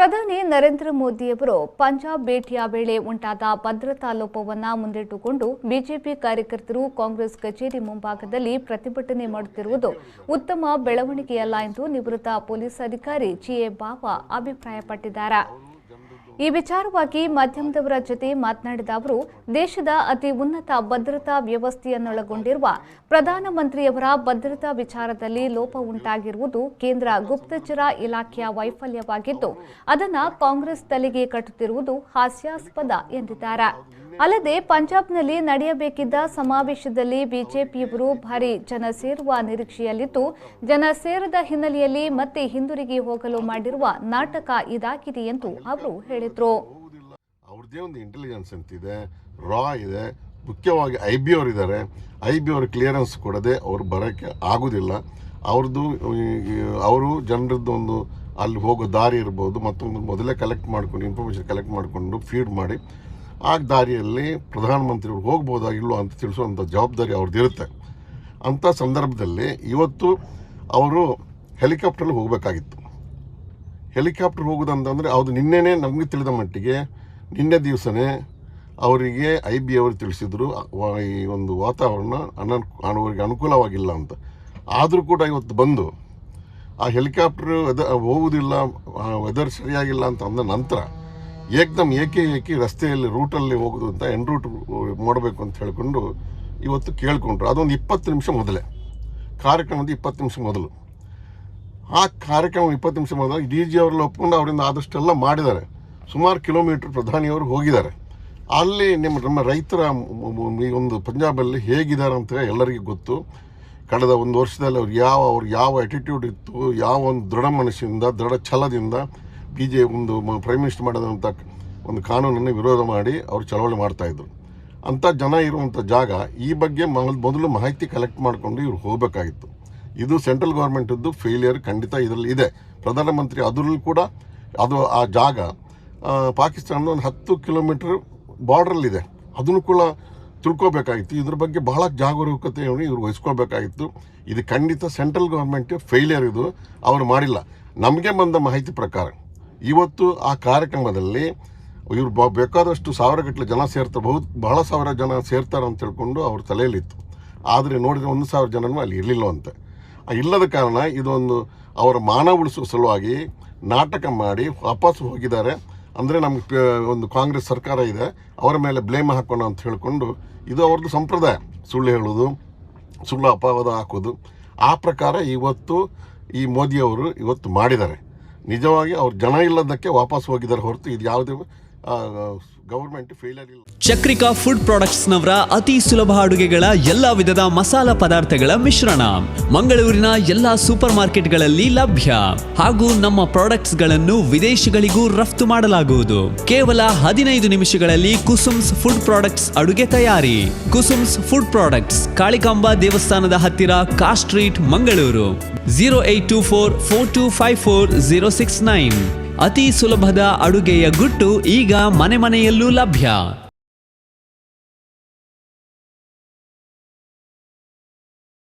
ಪ್ರಧಾನಿ ನರೇಂದ್ರ ಮೋದಿಯವರು ಪಂಜಾಬ್ ಭೇಟಿಯ ವೇಳೆ ಉಂಟಾದ ಭದ್ರತಾ ಲೋಪವನ್ನು ಮುಂದಿಟ್ಟುಕೊಂಡು ಬಿಜೆಪಿ ಕಾರ್ಯಕರ್ತರು ಕಾಂಗ್ರೆಸ್ ಕಚೇರಿ ಮುಂಭಾಗದಲ್ಲಿ ಪ್ರತಿಭಟನೆ ಮಾಡುತ್ತಿರುವುದು ಉತ್ತಮ ಬೆಳವಣಿಗೆಯಲ್ಲ ಎಂದು ನಿವೃತ್ತ ಪೊಲೀಸ್ ಅಧಿಕಾರಿ ಜಿಎ ಬಾವಾ ಅಭಿಪ್ರಾಯಪಟ್ಟಿದ್ದಾರೆ. ಈ ವಿಚಾರವಾಗಿ ಮಾಧ್ಯಮದವರ ಜೊತೆ ಮಾತನಾಡಿದ ಅವರು, ದೇಶದ ಅತಿ ಉನ್ನತ ಭದ್ರತಾ ವ್ಯವಸ್ಥೆಯನ್ನೊಳಗೊಂಡಿರುವ ಪ್ರಧಾನಮಂತ್ರಿಯವರ ಭದ್ರತಾ ವಿಚಾರದಲ್ಲಿ ಲೋಪ ಉಂಟಾಗಿರುವುದು ಕೇಂದ್ರ ಗುಪ್ತಚರ ಇಲಾಖೆಯ ವೈಫಲ್ಯವಾಗಿದ್ದು, ಅದನ್ನು ಕಾಂಗ್ರೆಸ್ ತಲೆಗೆ ಕಟ್ಟುತ್ತಿರುವುದು ಹಾಸ್ಯಾಸ್ಪದ ಎಂದಿದ್ದಾರೆ. ಅಲ್ಲದೆ ಪಂಜಾಬ್ನಲ್ಲಿ ನಡೆಯಬೇಕಿದ್ದ ಸಮಾವೇಶದಲ್ಲಿ ಬಿಜೆಪಿಯವರು ಭಾರಿ ಜನ ಸೇರುವ ನಿರೀಕ್ಷೆಯಲ್ಲಿದ್ದು, ಜನ ಸೇರದ ಹಿನ್ನೆಲೆಯಲ್ಲಿ ಮತ್ತೆ ಹಿಂದಿರುಗಿ ಹೋಗಲು ಮಾಡಿರುವ ನಾಟಕ ಇದಾಗಿದೆ ಎಂದು ಅವರು ಹೇಳಿದರು. ಅವ್ರದ್ದೇ ಒಂದು ಇಂಟೆಲಿಜೆನ್ಸ್ ಅಂತಿದೆ, ರಾ ಇದೆ, ಮುಖ್ಯವಾಗಿ ಐಬಿ ಅವರು ಇದ್ದಾರೆ. ಐಬಿ ಅವರು ಕ್ಲಿಯರೆನ್ಸ್ ಕೊಡದೆ ಅವ್ರು ಬರೋಕ್ಕೆ ಆಗೋದಿಲ್ಲ. ಅವರು ಜನರದ್ದು ಒಂದು ಅಲ್ಲಿ ಹೋಗೋ ದಾರಿ ಇರ್ಬೋದು, ಮತ್ತೊಂದು ಮೊದಲೇ ಇನ್ಫಾರ್ಮೇಷನ್ ಕಲೆಕ್ಟ್ ಮಾಡಿಕೊಂಡು ಫೀಡ್ ಮಾಡಿ ಆ ದಾರಿಯಲ್ಲಿ ಪ್ರಧಾನಮಂತ್ರಿಗಳು ಹೋಗ್ಬೋದಾಗಿಲ್ಲೋ ಅಂತ ತಿಳಿಸುವಂಥ ಜವಾಬ್ದಾರಿ ಅವ್ರದ್ದಿರುತ್ತೆ. ಅಂಥ ಸಂದರ್ಭದಲ್ಲಿ ಇವತ್ತು ಅವರು ಹೆಲಿಕಾಪ್ಟ್ರಲ್ಲಿ ಹೋಗಬೇಕಾಗಿತ್ತು. ಹೆಲಿಕಾಪ್ಟರ್ ಹೋಗೋದಂತಂದರೆ ಅದು ನಿನ್ನೆನೇ ನಮಗೆ ತಿಳಿದ ಮಟ್ಟಿಗೆ ನಿನ್ನೆ ದಿವಸನೇ ಅವರಿಗೆ ಐಬಿ ಅವರು ತಿಳಿಸಿದ್ರು ಈ ಒಂದು ವಾತಾವರಣ ಅವರಿಗೆ ಅನುಕೂಲವಾಗಿಲ್ಲ ಅಂತ. ಆದರೂ ಕೂಡ ಇವತ್ತು ಬಂದು ಆ ಹೆಲಿಕಾಪ್ಟರ್ ಹೋಗುವುದಿಲ್ಲ, ವೆದರ್ ಸರಿಯಾಗಿಲ್ಲ ಅಂತ ಅಂದ ನಂತರ ಏಕದಮ್ ಏಕೆ ರಸ್ತೆಯಲ್ಲಿ ರೂಟಲ್ಲಿ ಹೋಗೋದು ಅಂತ ರೂಟ್ ಮಾಡಬೇಕು ಅಂತ ಹೇಳಿಕೊಂಡು ಇವತ್ತು ಕೇಳಿಕೊಂಡ್ರು. ಅದೊಂದು 20 ನಿಮಿಷ ಮೊದಲೇ, ಕಾರ್ಯಕ್ರಮದ 20 ನಿಮಿಷ ಮೊದಲು. ಆ ಕಾರ್ಯಕ್ರಮ 20 ನಿಮಿಷ ಮೊದಲು ಡಿ ಜಿ ಅವರೆಲ್ಲ ಒಪ್ಕೊಂಡು ಅವರಿಂದ ಆದಷ್ಟೆಲ್ಲ ಮಾಡಿದ್ದಾರೆ. ಸುಮಾರು ಕಿಲೋಮೀಟ್ರ್ ಪ್ರಧಾನಿಯವರು ಹೋಗಿದ್ದಾರೆ. ಅಲ್ಲಿ ನಮ್ಮ ರೈತರ ಈ ಒಂದು ಪಂಜಾಬಲ್ಲಿ ಹೇಗಿದ್ದಾರೆ ಅಂತ ಎಲ್ಲರಿಗೂ ಗೊತ್ತು. ಕಳೆದ ಒಂದು ವರ್ಷದಲ್ಲಿ ಅವ್ರು ಯಾವ ಆ್ಯಟಿಟ್ಯೂಡ್ ಇತ್ತು, ಯಾವ ಒಂದು ದೃಢ ಮನಸ್ಸಿಂದ, ದೃಢ ಛಲದಿಂದ ಒಂದು ಪ್ರೈಮ್ ಮಿನಿಸ್ಟರ್ ಮಾಡೋದಂಥ ಒಂದು ಕಾನೂನನ್ನು ವಿರೋಧ ಮಾಡಿ ಅವರು ಚಳವಳಿ ಮಾಡ್ತಾಯಿದ್ರು. ಅಂಥ ಜನ ಇರುವಂಥ ಜಾಗ, ಈ ಬಗ್ಗೆ ಮೊದಲು ಮಾಹಿತಿ ಕಲೆಕ್ಟ್ ಮಾಡಿಕೊಂಡು ಇವ್ರು ಹೋಗಬೇಕಾಗಿತ್ತು. ಇದು ಸೆಂಟ್ರಲ್ ಗೌರ್ಮೆಂಟದ್ದು ಫೇಲಿಯರ್ ಖಂಡಿತ ಇದರಲ್ಲಿ ಇದೆ. ಪ್ರಧಾನಮಂತ್ರಿ ಅದರಲ್ಲೂ ಕೂಡ ಆ ಜಾಗ ಪಾಕಿಸ್ತಾನದ ಒಂದು 10 ಕಿಲೋಮೀಟ್ರ್ ಬಾರ್ಡ್ರಲ್ಲಿದೆ. ಅದನ್ನು ಕೂಡ ತಿಳ್ಕೊಬೇಕಾಗಿತ್ತು. ಇದ್ರ ಬಗ್ಗೆ ಬಹಳ ಜಾಗರೂಕತೆಯನ್ನು ಇವರು ವಹಿಸ್ಕೊಳ್ಬೇಕಾಗಿತ್ತು. ಇದು ಖಂಡಿತ ಸೆಂಟ್ರಲ್ ಗೌರ್ಮೆಂಟ್ ಫೇಲಿಯರ್, ಇದು ಅವರು ಮಾಡಿಲ್ಲ. ನಮಗೆ ಬಂದ ಮಾಹಿತಿ ಪ್ರಕಾರ ಇವತ್ತು ಆ ಕಾರ್ಯಕ್ರಮದಲ್ಲಿ ಇವರು ಬೇಕಾದಷ್ಟು ಸಾವಿರಗಟ್ಟಲೆ ಜನ ಬಹಳ ಸಾವಿರ ಜನ ಸೇರ್ತಾರೆ ಅಂತ ತಿಳ್ಕೊಂಡು ಅವ್ರ ತಲೆಯಲ್ಲಿತ್ತು. ಆದರೆ ನೋಡಿದರೆ 1,000 ಜನನೂ ಅಲ್ಲಿ ಇರಲಿಲ್ಲವಂತೆ. ಇಲ್ಲದ ಕಾರಣ ಇದೊಂದು ಅವರ ಮಾನ ಉಳಿಸುವ ಸಲುವಾಗಿ ನಾಟಕ ಮಾಡಿ ವಾಪಸ್ ಹೋಗಿದ್ದಾರೆ. ಅಂದರೆ ನಮಗೆ ಒಂದು ಕಾಂಗ್ರೆಸ್ ಸರ್ಕಾರ ಇದೆ, ಅವರ ಮೇಲೆ ಬ್ಲೇಮ್ ಹಾಕೋಣ ಅಂತ ಹೇಳಿಕೊಂಡು, ಇದು ಅವ್ರದ್ದು ಸಂಪ್ರದಾಯ, ಸುಳ್ಳು ಹೇಳೋದು, ಸುಳ್ಳು ಅಪವಾದ ಹಾಕೋದು. ಆ ಪ್ರಕಾರ ಇವತ್ತು ಈ ಮೋದಿಯವರು ಇವತ್ತು ಮಾಡಿದ್ದಾರೆ. ನಿಜವಾಗಿ ಅವ್ರು ಜನ ಇಲ್ಲದಕ್ಕೆ ವಾಪಸ್ ಹೋಗಿದ್ದಾರೆ ಹೊರತು ಇದು ಯಾವುದೇ ಗವರ್ಮೆಂಟ್ ಫೇಲಿಯರ್ ಇಲ್ಲ. ಚಕ್ರಿಕಾ ಫುಡ್ ಪ್ರಾಡಕ್ಟ್ಸ್ ನವರ ಅತಿ ಸುಲಭ ಅಡುಗೆಗಳ ಎಲ್ಲಾ ವಿಧದ ಮಸಾಲಾ ಪದಾರ್ಥಗಳ ಮಿಶ್ರಣ ಮಂಗಳೂರಿನ ಎಲ್ಲಾ ಸೂಪರ್ ಮಾರ್ಕೆಟ್ಗಳಲ್ಲಿ ಲಭ್ಯ. ಹಾಗೂ ನಮ್ಮ ಪ್ರಾಡಕ್ಟ್ಸ್ ಗಳನ್ನು ವಿದೇಶಗಳಿಗೂ ರಫ್ತು ಮಾಡಲಾಗುವುದು. ಕೇವಲ 15 ನಿಮಿಷಗಳಲ್ಲಿ ಕುಸುಮ್ಸ್ ಫುಡ್ ಪ್ರಾಡಕ್ಟ್ಸ್ ಅಡುಗೆ ತಯಾರಿ. ಕುಸುಮ್ಸ್ ಫುಡ್ ಪ್ರಾಡಕ್ಟ್ಸ್, ಕಾಳಿಕಾಂಬಾ ದೇವಸ್ಥಾನದ ಹತ್ತಿರ, ಕಾ ಸ್ಟ್ರೀಟ್, ಮಂಗಳೂರು. 08244254 069. ಅತಿ ಸುಲಭದ ಅಡುಗೆಯ ಗುಟ್ಟು ಈಗ ಮನೆ ಮನೆಯಲ್ಲೂ ಲಭ್ಯ.